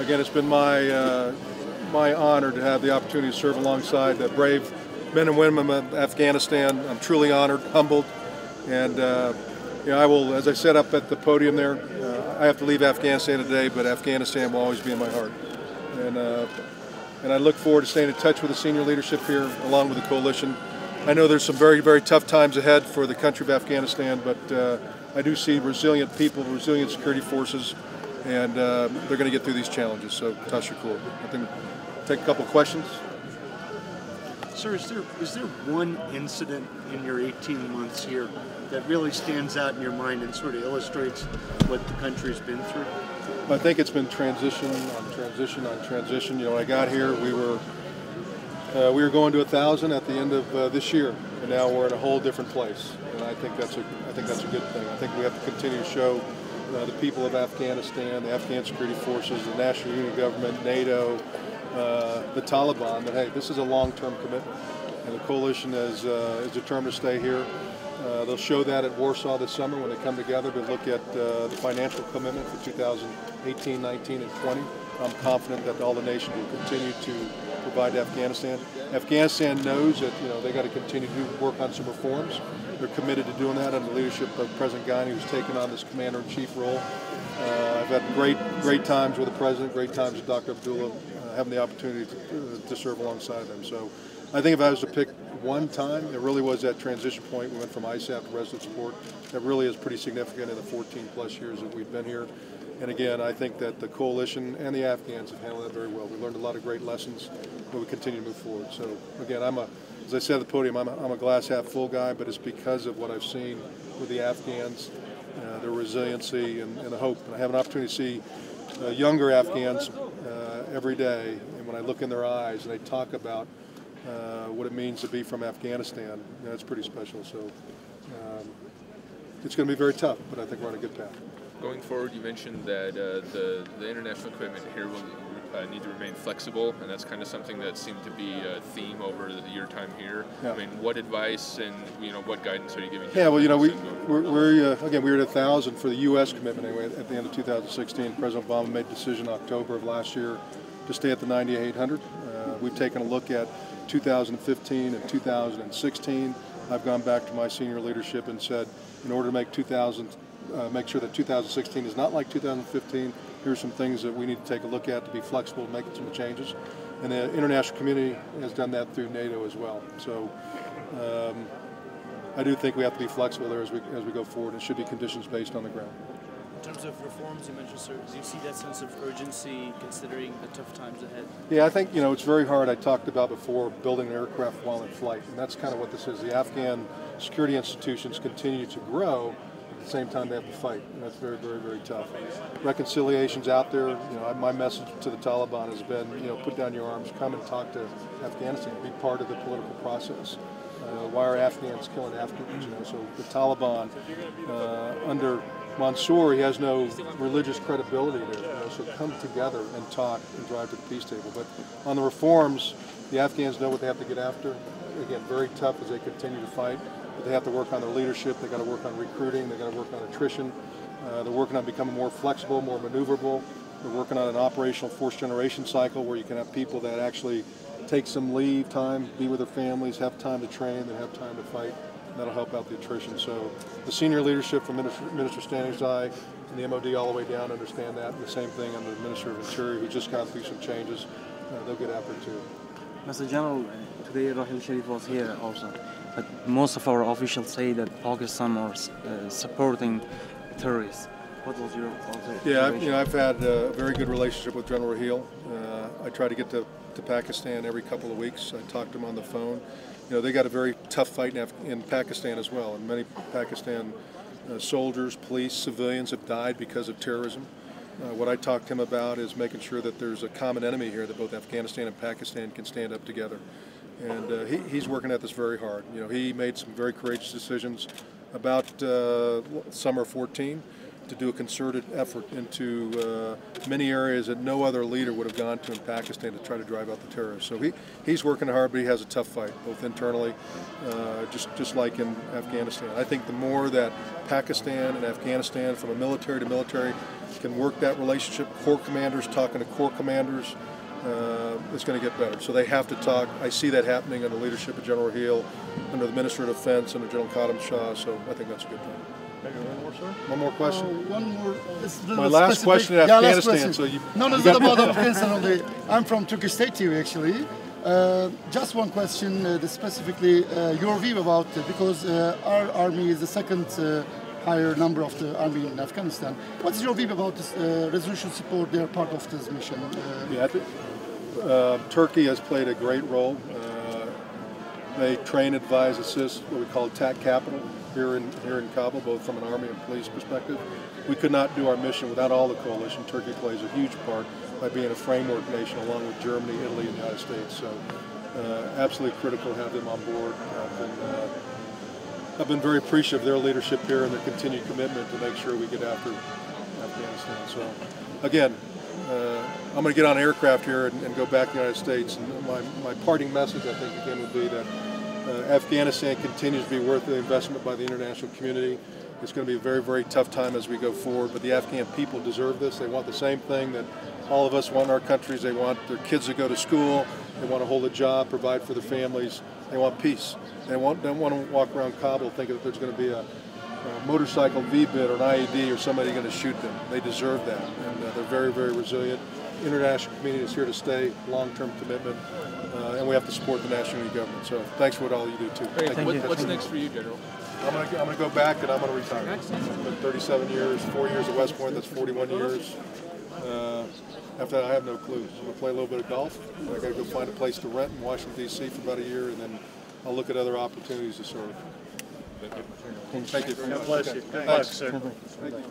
Again, it's been my honor to have the opportunity to serve alongside the brave men and women of Afghanistan. I'm truly honored, humbled, and I will, as I said up at the podium there, I have to leave Afghanistan today, but Afghanistan will always be in my heart. And I look forward to staying in touch with the senior leadership here, along with the coalition. I know there's some very, very tough times ahead for the country of Afghanistan, but I do see resilient people, resilient security forces, and they're going to get through these challenges. So, Tashakul. I think we'll take a couple questions. Sir, is there one incident in your 18 months here that really stands out in your mind and sort of illustrates what the country's been through? I think it's been transition on transition on transition. You know, when I got here, we were going to 1,000 at the end of this year, and now we're in a whole different place. And I think that's a good thing. I think we have to continue to show the people of Afghanistan, the Afghan security forces, the national unity government, NATO, the Taliban, that hey, this is a long-term commitment, and the coalition is determined to stay here. They'll show that at Warsaw this summer when they come together to look at the financial commitment for 2018, 19, and 20. I'm confident that all the nations will continue to provide to Afghanistan. Afghanistan knows that they got to continue to work on some reforms. They're committed to doing that under the leadership of President Ghani, who's taken on this commander-in-chief role. I've had great times with the president, great times with Dr. Abdullah, having the opportunity to serve alongside them. So I think if I was to pick one time, it really was that transition point. We went from ISAF to Resolute support. That really is pretty significant in the 14-plus years that we've been here. And again, I think that the coalition and the Afghans have handled that very well. We learned a lot of great lessons, but we continue to move forward. So again, as I said at the podium, I'm a glass half full guy, but it's because of what I've seen with the Afghans, their resiliency and the hope. And I have an opportunity to see younger Afghans every day, and when I look in their eyes and they talk about what it means to be from Afghanistan, it's pretty special. So it's going to be very tough, but I think we're on a good path. Going forward, you mentioned that the international commitment here will need to remain flexible, and that's kind of something that seemed to be a theme over your time here. Yeah. I mean, what advice and what guidance are you giving? Yeah, well, we're again, we were at 1,000 for the U.S. commitment anyway at the end of 2016. President Obama made a decision in October of last year to stay at the 9,800. We've taken a look at 2015 and 2016. I've gone back to my senior leadership and said, in order to make make sure that 2016 is not like 2015, here's some things that we need to take a look at to be flexible, make some changes. And the international community has done that through NATO as well. So I do think we have to be flexible there as we go forward. It should be conditions based on the ground. In terms of reforms you mentioned, sir, do you see that sense of urgency considering the tough times ahead? Yeah, I think it's very hard. I talked about before building an aircraft while in flight, and that's kind of what this is. The Afghan security institutions continue to grow. At the same time, they have to fight, and that's very, very, very tough. Reconciliation's out there. My message to the Taliban has been, put down your arms, come and talk to Afghanistan, be part of the political process. Why are Afghans killing Afghans? So the Taliban under Mansour, he has no religious credibility there. So come together and talk and drive to the peace table. But on the reforms, the Afghans know what they have to get after. Again, very tough as they continue to fight. But they have to work on their leadership. They got to work on recruiting. They got to work on attrition. They're working on becoming more flexible, more maneuverable. They're working on an operational force generation cycle where you can have people that actually take some leave time, be with their families, have time to train, and have time to fight. And that'll help out the attrition. So the senior leadership from Minister Standing's Eye and the MOD all the way down understand that. And the same thing under the Minister of Interior, who's just gone through some changes. They'll get after it too. Mr. General, today Rahil Sharif was here also. But most of our officials say that Pakistan was supporting terrorists. What was your observation? Yeah, I've had a very good relationship with General Rahil. I try to get to Pakistan every couple of weeks. I talk to him on the phone. They got a very tough fight in Pakistan as well, and many Pakistan soldiers, police, civilians have died because of terrorism. What I talked to him about is making sure that there's a common enemy here, that both Afghanistan and Pakistan can stand up together. And he's working at this very hard. He made some very courageous decisions about summer 14. to do a concerted effort into many areas that no other leader would have gone to in Pakistan to try to drive out the terrorists. So he's working hard, but he has a tough fight, both internally, just like in Afghanistan. I think the more that Pakistan and Afghanistan, from a military to military, can work that relationship, corps commanders talking to corps commanders, it's going to get better. So they have to talk. I see that happening under the leadership of General Hill, under the Minister of Defense, under General Khadim Shah, so I think that's a good thing. One more, sir? One more question? One more. My last question in Afghanistan. So no, it's not about Afghanistan only. I'm from Turkish State TV, actually. Just one question, specifically your view about, because our army is the second higher number of the army in Afghanistan. What's your view about this resolution support? They are part of this mission. Yeah, I think Turkey has played a great role. They train, advise, assist, what we call TAC Capital here in Kabul, both from an army and police perspective. We could not do our mission without all the coalition. Turkey plays a huge part by being a framework nation along with Germany, Italy, and the United States. So absolutely critical to have them on board. I've been very appreciative of their leadership here and their continued commitment to make sure we get after Afghanistan. So again, I'm going to get on an aircraft here and go back to the United States. And my parting message, I think, again, would be that Afghanistan continues to be worth the investment by the international community. It's going to be a very, very tough time as we go forward, but the Afghan people deserve this. They want the same thing that all of us want in our countries. They want their kids to go to school. They want to hold a job, provide for their families. They want peace. They don't want to walk around Kabul thinking that there's going to be a motorcycle V-bit or an IED or somebody going to shoot them. They deserve that, and they're very, very resilient. International community is here to stay, long-term commitment, and we have to support the national unity government. So thanks for what all you do too. What's next for you, General? I'm going to go back and I'm going to retire. I've been 37 years, 4 years at West Point, that's 41 years. After that, I have no clues. I'm going to play a little bit of golf. I got to go find a place to rent in Washington, D.C. for about a year, and then I'll look at other opportunities to serve. Thank you. God bless you. Thanks, sir. Thank you.